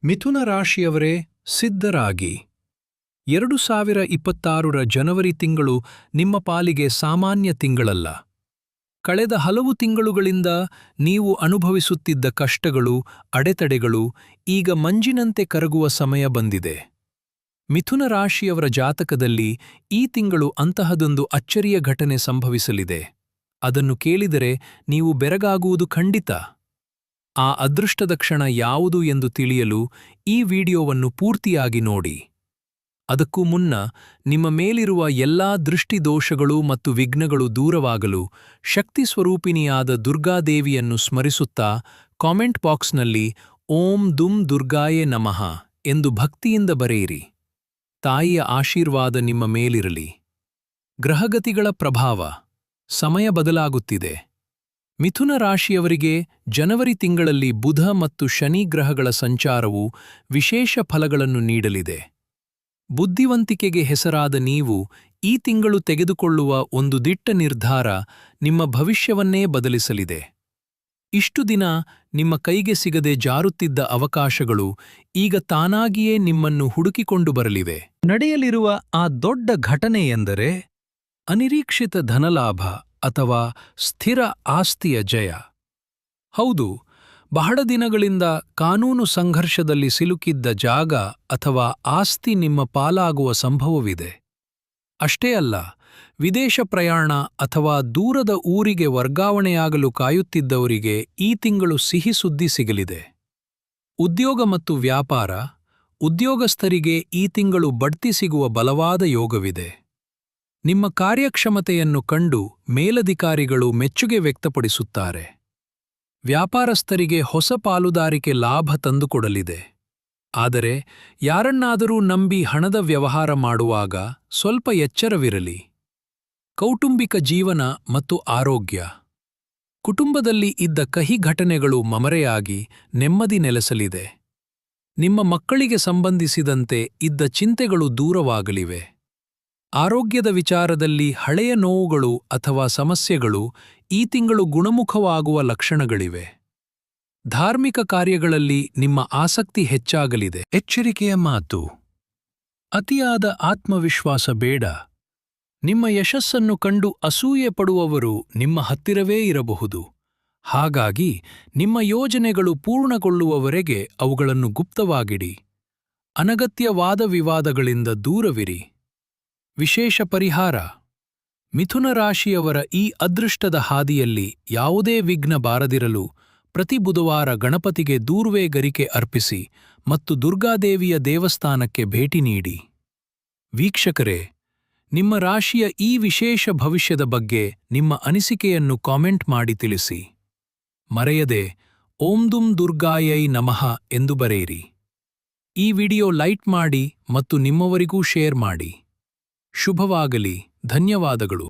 ಮಿಥುನ ರಾಶಿಯವರೇ ಸಿದ್ಧರಾಗಿ 2026ರ ಜನವರಿ ತಿಂಗಳು ನಿಮ್ಮ ಪಾಲಿಗೆ ಸಾಮಾನ್ಯ ತಿಂಗಳಲ್ಲ. ಕಳೆದ ಹಲವು ತಿಂಗಳುಗಳಿಂದ ನೀವು ಅನುಭವಿಸುತ್ತಿದ್ದ ಕಷ್ಟಗಳು, ಅಡೆತಡೆಗಳು ಈಗ ಮಂಜಿನಂತೆ ಕರಗುವ ಸಮಯ ಬಂದಿದೆ. ಮಿಥುನ ರಾಶಿಯವರ ಜಾತಕದಲ್ಲಿ ಈ ತಿಂಗಳು ಅಂತಹದೊಂದು ಅಚ್ಚರಿಯ ಘಟನೆ ಸಂಭವಿಸಲಿದೆ. ಅದನ್ನು ಕೇಳಿದರೆ ನೀವು ಬೆರಗಾಗುವುದು ಖಂಡಿತ. ಆ ಅದೃಷ್ಟದ ಕ್ಷಣ ಯಾವುದು ಎಂದು ತಿಳಿಯಲು ಈ ವಿಡಿಯೋವನ್ನು ಪೂರ್ತಿಯಾಗಿ ನೋಡಿ. ಅದಕ್ಕೂ ಮುನ್ನ ನಿಮ್ಮ ಮೇಲಿರುವ ಎಲ್ಲಾ ದೃಷ್ಟಿದೋಷಗಳು ಮತ್ತು ವಿಘ್ನಗಳು ದೂರವಾಗಲು ಶಕ್ತಿ ಸ್ವರೂಪಿಣಿಯಾದ ದುರ್ಗಾದೇವಿಯನ್ನು ಸ್ಮರಿಸುತ್ತಾ ಕಾಮೆಂಟ್ ಬಾಕ್ಸ್ನಲ್ಲಿ ಓಂ ದುಂ ದುರ್ಗಾಯೇ ನಮಃ ಎಂದು ಭಕ್ತಿಯಿಂದ ಬರೆಯಿರಿ. ತಾಯಿಯ ಆಶೀರ್ವಾದ ನಿಮ್ಮ ಮೇಲಿರಲಿ. ಗ್ರಹಗತಿಗಳ ಪ್ರಭಾವ. ಸಮಯ ಬದಲಾಗುತ್ತಿದೆ. ಮಿಥುನ ರಾಶಿಯವರಿಗೆ ಜನವರಿ ತಿಂಗಳಲ್ಲಿ ಬುಧ ಮತ್ತು ಶನಿ ಗ್ರಹಗಳ ಸಂಚಾರವು ವಿಶೇಷ ಫಲಗಳನ್ನು ನೀಡಲಿದೆ. ಬುದ್ಧಿವಂತಿಕೆಗೆ ಹೆಸರಾದ ನೀವು ಈ ತಿಂಗಳು ತೆಗೆದುಕೊಳ್ಳುವ ಒಂದು ದಿಟ್ಟ ನಿರ್ಧಾರ ನಿಮ್ಮ ಭವಿಷ್ಯವನ್ನೇ ಬದಲಿಸಲಿದೆ. ಇಷ್ಟು ದಿನ ನಿಮ್ಮ ಕೈಗೆ ಸಿಗದೆ ಜಾರುತ್ತಿದ್ದ ಅವಕಾಶಗಳು ಈಗ ತಾನಾಗಿಯೇ ನಿಮ್ಮನ್ನು ಹುಡುಕಿಕೊಂಡು ಬರಲಿವೆ. ನಡೆಯಲಿರುವ ಆ ದೊಡ್ಡ ಘಟನೆಯೆಂದರೆ ಅನಿರೀಕ್ಷಿತ ಧನಲಾಭ ಅಥವಾ ಸ್ಥಿರ ಆಸ್ತಿಯ ಜಯ. ಹೌದು, ಬಹಳ ದಿನಗಳಿಂದ ಕಾನೂನು ಸಂಘರ್ಷದಲ್ಲಿ ಸಿಲುಕಿದ್ದ ಜಾಗ ಅಥವಾ ಆಸ್ತಿ ನಿಮ್ಮ ಪಾಲಾಗುವ ಸಂಭವವಿದೆ. ಅಷ್ಟೇ ಅಲ್ಲ, ವಿದೇಶ ಪ್ರಯಾಣ ಅಥವಾ ದೂರದ ಊರಿಗೆ ವರ್ಗಾವಣೆಯಾಗಲು ಕಾಯುತ್ತಿದ್ದವರಿಗೆ ಈ ತಿಂಗಳು ಸಿಹಿ ಸುದ್ದಿ ಸಿಗಲಿದೆ. ಉದ್ಯೋಗ ಮತ್ತು ವ್ಯಾಪಾರ. ಉದ್ಯೋಗಸ್ಥರಿಗೆ ಈ ತಿಂಗಳು ಬಡ್ತಿ ಸಿಗುವ ಬಲವಾದ ಯೋಗವಿದೆ. ನಿಮ್ಮ ಕಾರ್ಯಕ್ಷಮತೆಯನ್ನು ಕಂಡು ಮೇಲಧಿಕಾರಿಗಳು ಮೆಚ್ಚುಗೆ ವ್ಯಕ್ತಪಡಿಸುತ್ತಾರೆ. ವ್ಯಾಪಾರಸ್ಥರಿಗೆ ಹೊಸ ಪಾಲುದಾರಿಕೆ ಲಾಭ ತಂದುಕೊಡಲಿದೆ. ಆದರೆ ಯಾರನ್ನಾದರೂ ನಂಬಿ ಹಣದ ವ್ಯವಹಾರ ಮಾಡುವಾಗ ಸ್ವಲ್ಪ ಎಚ್ಚರವಿರಲಿ. ಕೌಟುಂಬಿಕ ಜೀವನ ಮತ್ತು ಆರೋಗ್ಯ. ಕುಟುಂಬದಲ್ಲಿ ಇದ್ದ ಕಹಿ ಘಟನೆಗಳು ಮಮರೆಯಾಗಿ ನೆಮ್ಮದಿ ನೆಲೆಸಲಿದೆ. ನಿಮ್ಮ ಮಕ್ಕಳಿಗೆ ಸಂಬಂಧಿಸಿದಂತೆ ಇದ್ದ ಚಿಂತೆಗಳು ದೂರವಾಗಲಿವೆ. ಆರೋಗ್ಯದ ವಿಚಾರದಲ್ಲಿ ಹಳೆಯ ನೋವುಗಳು ಅಥವಾ ಸಮಸ್ಯೆಗಳು ಈ ತಿಂಗಳು ಗುಣಮುಖವಾಗುವ ಲಕ್ಷಣಗಳಿವೆ. ಧಾರ್ಮಿಕ ಕಾರ್ಯಗಳಲ್ಲಿ ನಿಮ್ಮ ಆಸಕ್ತಿ ಹೆಚ್ಚಾಗಲಿದೆ. ಎಚ್ಚರಿಕೆಯ ಮಾತು. ಅತಿಯಾದ ಆತ್ಮವಿಶ್ವಾಸ ಬೇಡ. ನಿಮ್ಮ ಯಶಸ್ಸನ್ನು ಕಂಡು ಅಸೂಯೆ ಪಡುವವರು ನಿಮ್ಮ ಹತ್ತಿರವೇ ಇರಬಹುದು. ಹಾಗಾಗಿ ನಿಮ್ಮ ಯೋಜನೆಗಳು ಪೂರ್ಣಗೊಳ್ಳುವವರೆಗೆ ಅವುಗಳನ್ನು ಗುಪ್ತವಾಗಿಡಿ. ಅನಗತ್ಯ ವಾದ ವಿವಾದಗಳಿಂದ ದೂರವಿರಿ. ವಿಶೇಷ ಪರಿಹಾರ. ಮಿಥುನ ರಾಶಿಯವರ ಈ ಅದೃಷ್ಟದ ಹಾದಿಯಲ್ಲಿ ಯಾವುದೇ ವಿಘ್ನ ಬಾರದಿರಲು ಪ್ರತಿ ಬುಧವಾರ ಗಣಪತಿಗೆ ದೂರ್ವೆ ಗರಿಕೆ ಅರ್ಪಿಸಿ ಮತ್ತು ದುರ್ಗಾದೇವಿಯ ದೇವಸ್ಥಾನಕ್ಕೆ ಭೇಟಿ ನೀಡಿ. ವೀಕ್ಷಕರೇ, ನಿಮ್ಮ ರಾಶಿಯ ಈ ವಿಶೇಷ ಭವಿಷ್ಯದ ಬಗ್ಗೆ ನಿಮ್ಮ ಅನಿಸಿಕೆಯನ್ನು ಕಾಮೆಂಟ್ ಮಾಡಿ ತಿಳಿಸಿ. ಮರೆಯದೆ ಓಂ ದುಂ ದುರ್ಗಾಯೈ ನಮಃ ಎಂದು ಬರೆಯಿರಿ. ಈ ವಿಡಿಯೋ ಲೈಕ್ ಮಾಡಿ ಮತ್ತು ನಿಮ್ಮವರಿಗೂ ಶೇರ್ ಮಾಡಿ. ಶುಭವಾಗಲಿ. ಧನ್ಯವಾದಗಳು.